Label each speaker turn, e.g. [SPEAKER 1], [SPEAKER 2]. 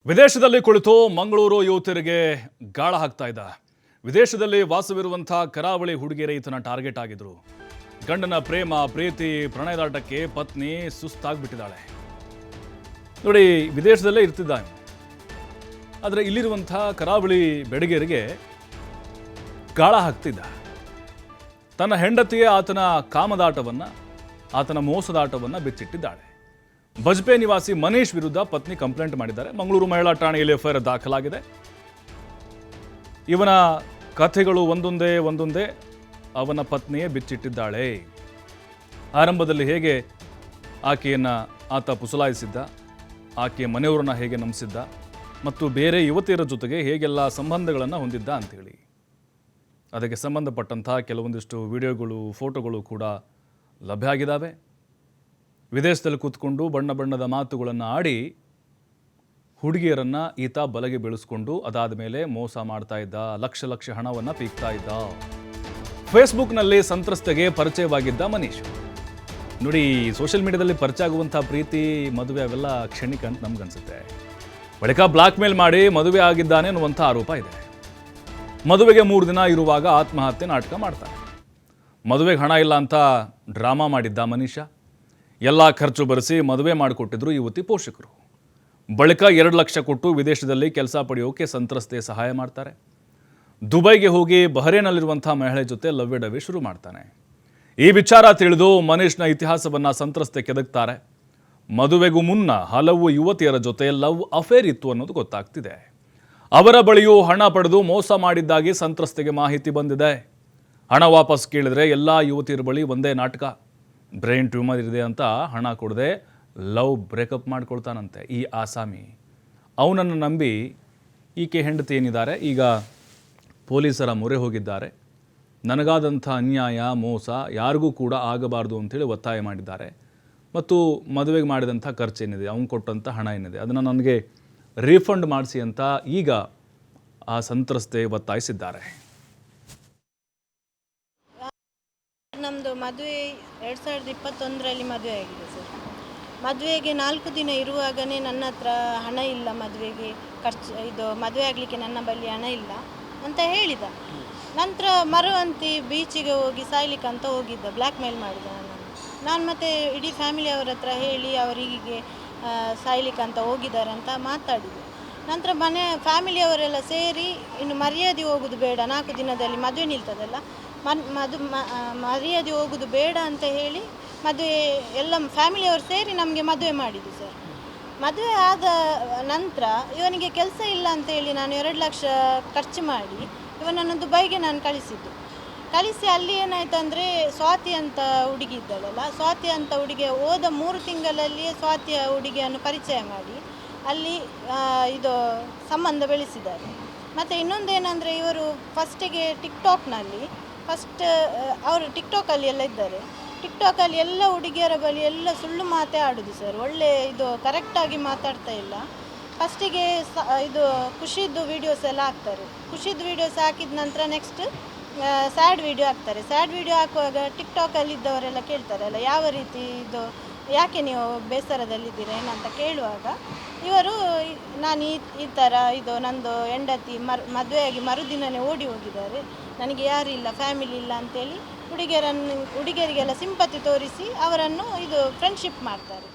[SPEAKER 1] ವಿದೇಶದಲ್ಲಿ ಕುಳಿತು ಮಂಗಳೂರು ಯುವತಿಯರಿಗೆ ಗಾಳ ಹಾಕ್ತಾ ಇದ್ದ. ವಿದೇಶದಲ್ಲಿ ವಾಸವಿರುವಂತಹ ಕರಾವಳಿ ಹುಡುಗಿಯರೇ ಈತನ ಟಾರ್ಗೆಟ್ ಆಗಿದ್ರು. ಗಂಡನ ಪ್ರೇಮ ಪ್ರೀತಿ ಪ್ರಣಯದಾಟಕ್ಕೆ ಪತ್ನಿ ಸುಸ್ತಾಗ್ಬಿಟ್ಟಿದ್ದಾಳೆ. ನೋಡಿ, ವಿದೇಶದಲ್ಲೇ ಇರ್ತಿದ್ದಾನೆ, ಆದರೆ ಇಲ್ಲಿರುವಂತಹ ಕರಾವಳಿ ಬೆಡಗಿಯರಿಗೆ ಗಾಳ ಹಾಕ್ತಿದ್ದ. ತನ್ನ ಹೆಂಡತಿಯೇ ಆತನ ಕಾಮದಾಟವನ್ನ, ಆತನ ಮೋಸದಾಟವನ್ನ ಬಿಚ್ಚಿಟ್ಟಿದ್ದಾಳೆ. ಬಜ್ಪೆ ನಿವಾಸಿ ಮನೀಶ್ ವಿರುದ್ಧ ಪತ್ನಿ ಕಂಪ್ಲೇಂಟ್ ಮಾಡಿದ್ದಾರೆ. ಮಂಗಳೂರು ಮಹಿಳಾ ಠಾಣೆಯಲ್ಲಿ ಎಫ್ಐಆರ್ ದಾಖಲಾಗಿದೆ. ಇವನ ಕಥೆಗಳು ಒಂದೊಂದೇ ಅವನ ಪತ್ನಿಯೇ ಬಿಚ್ಚಿಟ್ಟಿದ್ದಾಳೆ. ಆರಂಭದಲ್ಲಿ ಹೇಗೆ ಆಕೆಯನ್ನು ಆತ ಪುಸಲಾಯಿಸಿದ್ದ, ಆಕೆಯ ಮನೆಯವರನ್ನ ಹೇಗೆ ನಂಬಿಸಿದ್ದ ಮತ್ತು ಬೇರೆ ಯುವತಿಯರ ಜೊತೆಗೆ ಹೇಗೆಲ್ಲ ಸಂಬಂಧಗಳನ್ನು ಹೊಂದಿದ್ದ ಅಂಥೇಳಿ ಅದಕ್ಕೆ ಸಂಬಂಧಪಟ್ಟಂತಹ ಕೆಲವೊಂದಿಷ್ಟು ವಿಡಿಯೋಗಳು, ಫೋಟೋಗಳು ಕೂಡ ಲಭ್ಯ ಆಗಿದ್ದಾವೆ. ವಿದೇಶದಲ್ಲಿ ಕೂತ್ಕೊಂಡು ಬಣ್ಣ ಬಣ್ಣದ ಮಾತುಗಳನ್ನು ಆಡಿ ಹುಡುಗಿಯರನ್ನು ಈತ ಬಲಗೆ ಬೆಳೆಸ್ಕೊಂಡು ಅದಾದ ಮೇಲೆ ಮೋಸ ಮಾಡ್ತಾ ಇದ್ದ. ಲಕ್ಷ ಹಣವನ್ನು ಪೀಕ್ತಾ ಇದ್ದ. ಫೇಸ್ಬುಕ್ನಲ್ಲಿ ಸಂತ್ರಸ್ತೆಗೆ ಪರಿಚಯವಾಗಿದ್ದ ಮನೀಶ್. ನೋಡಿ, ಸೋಷಿಯಲ್ ಮೀಡಿಯಾದಲ್ಲಿ ಪರಿಚಯ ಆಗುವಂಥ ಪ್ರೀತಿ, ಮದುವೆ ಅವೆಲ್ಲ ಕ್ಷಣಿಕ ಅಂತ ನಮ್ಗನ್ಸುತ್ತೆ. ಬಳಿಕ ಬ್ಲಾಕ್ ಮೇಲ್ ಮಾಡಿ ಮದುವೆ ಆಗಿದ್ದಾನೆ ಅನ್ನುವಂಥ ಆರೋಪ ಇದೆ. ಮದುವೆಗೆ 3 ದಿನ ಇರುವಾಗ ಆತ್ಮಹತ್ಯೆ ನಾಟಕ ಮಾಡ್ತಾನೆ. ಮದುವೆಗೆ ಹಣ ಇಲ್ಲ ಅಂತ ಡ್ರಾಮಾ ಮಾಡಿದ್ದ ಮನೀಶ. ಎಲ್ಲ ಖರ್ಚು ಭರಿಸಿ ಮದುವೆ ಮಾಡಿಕೊಟ್ಟಿದ್ರು ಯುವತಿ ಪೋಷಕರು. ಬಳಿಕ 2 ಲಕ್ಷ ಕೊಟ್ಟು ವಿದೇಶದಲ್ಲಿ ಕೆಲಸ ಪಡೆಯೋಕೆ ಸಂತ್ರಸ್ತೆ ಸಹಾಯ ಮಾಡ್ತಾರೆ. ದುಬೈಗೆ ಹೋಗಿ ಬಹರೇನಲ್ಲಿರುವಂಥ ಮಹಿಳೆ ಜೊತೆ ಲವ್ವೆ ಡವ್ವೆ ಶುರು ಮಾಡ್ತಾನೆ. ಈ ವಿಚಾರ ತಿಳಿದು ಮನೀಶ್ನ ಇತಿಹಾಸವನ್ನು ಸಂತ್ರಸ್ತೆ ಕೆದಕ್ತಾರೆ. ಮದುವೆಗೂ ಮುನ್ನ ಹಲವು ಯುವತಿಯರ ಜೊತೆ ಲವ್ ಅಫೇರ್ ಇತ್ತು ಅನ್ನೋದು ಗೊತ್ತಾಗ್ತಿದೆ. ಅವರ ಬಳಿಯೂ ಹಣ ಪಡೆದು ಮೋಸ ಮಾಡಿದ್ದಾಗಿ ಸಂತ್ರಸ್ತೆಗೆ ಮಾಹಿತಿ ಬಂದಿದೆ. ಹಣ ವಾಪಸ್ ಕೇಳಿದ್ರೆ ಎಲ್ಲ ಯುವತಿಯರ ಬಳಿ ಒಂದೇ ನಾಟಕ. ಬ್ರೈನ್ ಟ್ಯೂಮರ್ ಇದೆ ಅಂತ ಹಣ ಕೊಡದೆ ಲವ್ ಬ್ರೇಕಪ್ ಮಾಡ್ಕೊಳ್ತಾನಂತೆ ಈ ಆಸಾಮಿ. ಅವನನ್ನು ನಂಬಿ ಈಕೆ ಹೆಂಡತಿ ಏನಿದ್ದಾರೆ ಈಗ ಪೊಲೀಸರ ಮೊರೆ ಹೋಗಿದ್ದಾರೆ. ನನಗಾದಂಥ ಅನ್ಯಾಯ ಮೋಸ ಯಾರಿಗೂ ಕೂಡ ಆಗಬಾರ್ದು ಅಂಥೇಳಿ ಒತ್ತಾಯ ಮಾಡಿದ್ದಾರೆ. ಮತ್ತು ಮದುವೆಗೆ ಮಾಡಿದಂಥ ಖರ್ಚೇನಿದೆ, ಅವನು ಕೊಟ್ಟಂಥ ಹಣ ಏನಿದೆ ಅದನ್ನು ನನಗೆ ರೀಫಂಡ್ ಮಾಡಿಸಿ ಅಂತ ಈಗ ಆ ಸಂತ್ರಸ್ತೆ ಒತ್ತಾಯಿಸಿದ್ದಾರೆ.
[SPEAKER 2] ನಮ್ಮದು ಮದುವೆ 2021ರಲ್ಲಿ ಮದುವೆ ಆಗಿದೆ ಸರ್. ಮದುವೆಗೆ 4 ದಿನ ಇರುವಾಗಲೇ ನನ್ನ ಹತ್ರ ಹಣ ಇಲ್ಲ, ಮದುವೆಗೆ ಖರ್ಚು ಇದು ಮದುವೆ ಆಗಲಿಕ್ಕೆ ನನ್ನ ಬಳಿ ಹಣ ಇಲ್ಲ ಅಂತ ಹೇಳಿದ. ನಂತರ ಮರುವಂತಿ ಬೀಚಿಗೆ ಹೋಗಿ ಸಾಯ್ಲಿಕ್ಕೆ ಅಂತ ಹೋಗಿದ್ದ, ಬ್ಲ್ಯಾಕ್ ಮೇಲ್ ಮಾಡಿದ ನಾನು ಮತ್ತೆ ಇಡೀ ಫ್ಯಾಮಿಲಿ ಅವರ ಹತ್ರ ಹೇಳಿ ಅವರಿಗೆ ಸಾಯ್ಲಿಕ್ಕೆ ಅಂತ ಹೋಗಿದ್ದಾರೆ ಅಂತ ಮಾತಾಡಿದೆ. ನಂತರ ಫ್ಯಾಮಿಲಿಯವರೆಲ್ಲ ಸೇರಿ ಇನ್ನು ಮರ್ಯಾದೆ ಹೋಗೋದು ಬೇಡ, 4 ದಿನದಲ್ಲಿ ಮದುವೆ ನಿಲ್ತದಲ್ಲ, ಮರ್ಯಾದೆ ಹೋಗೋದು ಬೇಡ ಅಂತ ಹೇಳಿ ಮದುವೆ ಎಲ್ಲ ಫ್ಯಾಮಿಲಿಯವರು ಸೇರಿ ನಮಗೆ ಮದುವೆ ಮಾಡಿದ್ದು ಸರ್. ಮದುವೆ ಆದ ನಂತರ ಇವನಿಗೆ ಕೆಲಸ ಇಲ್ಲ ಅಂತೇಳಿ ನಾನು 2 ಲಕ್ಷ ಖರ್ಚು ಮಾಡಿ ಇವನನ್ನು ದುಬೈಗೆ ನಾನು ಕಳಿಸಿ ಅಲ್ಲಿ ಏನಾಯ್ತು ಅಂದರೆ ಸ್ವಾತಿ ಅಂತ ಹುಡುಗಿ ಇದ್ದಾಳಲ್ಲ, ಸ್ವಾತಿ ಅಂತ ಹುಡುಗಿ ಹೋದ 3 ತಿಂಗಳಲ್ಲಿಯೇ ಸ್ವಾತಿಯ ಹುಡುಗಿಯನ್ನು ಪರಿಚಯ ಮಾಡಿ ಅಲ್ಲಿ ಇದು ಸಂಬಂಧ ಬೆಳೆಸಿದ್ದಾರೆ. ಮತ್ತು ಇನ್ನೊಂದೇನೆಂದರೆ ಇವರು ಫಸ್ಟಿಗೆ ಟಿಕ್ಟಾಕ್ನಲ್ಲಿ ಅವರು ಟಿಕ್ಟಾಕಲ್ಲಿ ಎಲ್ಲ ಇದ್ದಾರೆ. ಟಿಕ್ಟಾಕಲ್ಲಿ ಎಲ್ಲ ಹುಡುಗಿಯರ ಬಳಿ ಎಲ್ಲ ಸುಳ್ಳು ಮಾತೇ ಆಡೋದು ಸರ್. ಒಳ್ಳೆ ಇದು ಕರೆಕ್ಟಾಗಿ ಮಾತಾಡ್ತಾ ಇಲ್ಲ. ಫಸ್ಟಿಗೆ ಇದು ಖುಷಿದ್ದು ವೀಡಿಯೋಸ್ ಎಲ್ಲ ಹಾಕ್ತಾರೆ. ಖುಷಿದ್ದು ವೀಡಿಯೋಸ್ ಹಾಕಿದ ನಂತರ ನೆಕ್ಸ್ಟ್ ಸ್ಯಾಡ್ ವೀಡಿಯೋ ಹಾಕ್ತಾರೆ. ಸ್ಯಾಡ್ ವೀಡಿಯೋ ಹಾಕುವಾಗ ಟಿಕ್ಟಾಕಲ್ಲಿದ್ದವರೆಲ್ಲ ಕೇಳ್ತಾರಲ್ಲ, ಯಾವ ರೀತಿ ಇದು, ಯಾಕೆ ನೀವು ಬೇಸರದಲ್ಲಿದ್ದೀರಾ ಏನಂತ ಕೇಳುವಾಗ ಇವರು ನಾನು ಈ ಥರ ಇದು ನಂದು ಹೆಂಡತಿ ಮದುವೆಯಾಗಿ ಮರುದಿನವೇ ಓಡಿ ಹೋಗಿದ್ದಾರೆ, ನನಗೆ ಯಾರು ಇಲ್ಲ, ಫ್ಯಾಮಿಲಿ ಇಲ್ಲ ಅಂತೇಳಿ ಹುಡುಗಿಯರಿಗೆಲ್ಲ ಸಿಂಪತಿ ತೋರಿಸಿ ಅವರನ್ನು ಇದು ಫ್ರೆಂಡ್ಶಿಪ್ ಮಾಡ್ತಾರೆ.